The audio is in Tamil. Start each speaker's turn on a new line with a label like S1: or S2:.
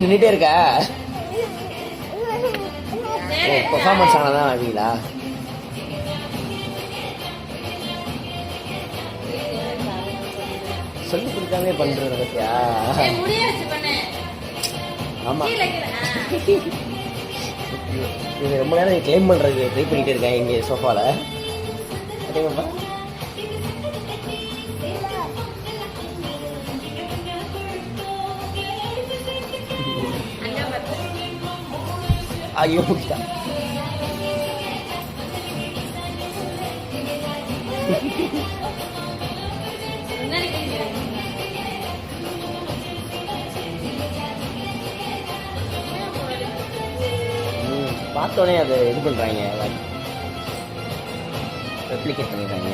S1: நின்றுட்டே இருக்கா? பெர்ஃபார்மன்ஸ் ஆனதான் ஆவீங்களா? சொல்லி கொடுக்காமே பண்றது பத்தியா? ஆமா, இது ரொம்ப நேரம் கிளைம் பண்றதுக்கு ட்ரை பண்ணிட்டு இருக்கேன் இங்க சோஃபால. ஓகேவாப்பா? ஐயோ பார்த்தோன்னே அதை இது பண்றாங்க, ரெப்ளிகேட் பண்ணிடுறாங்க.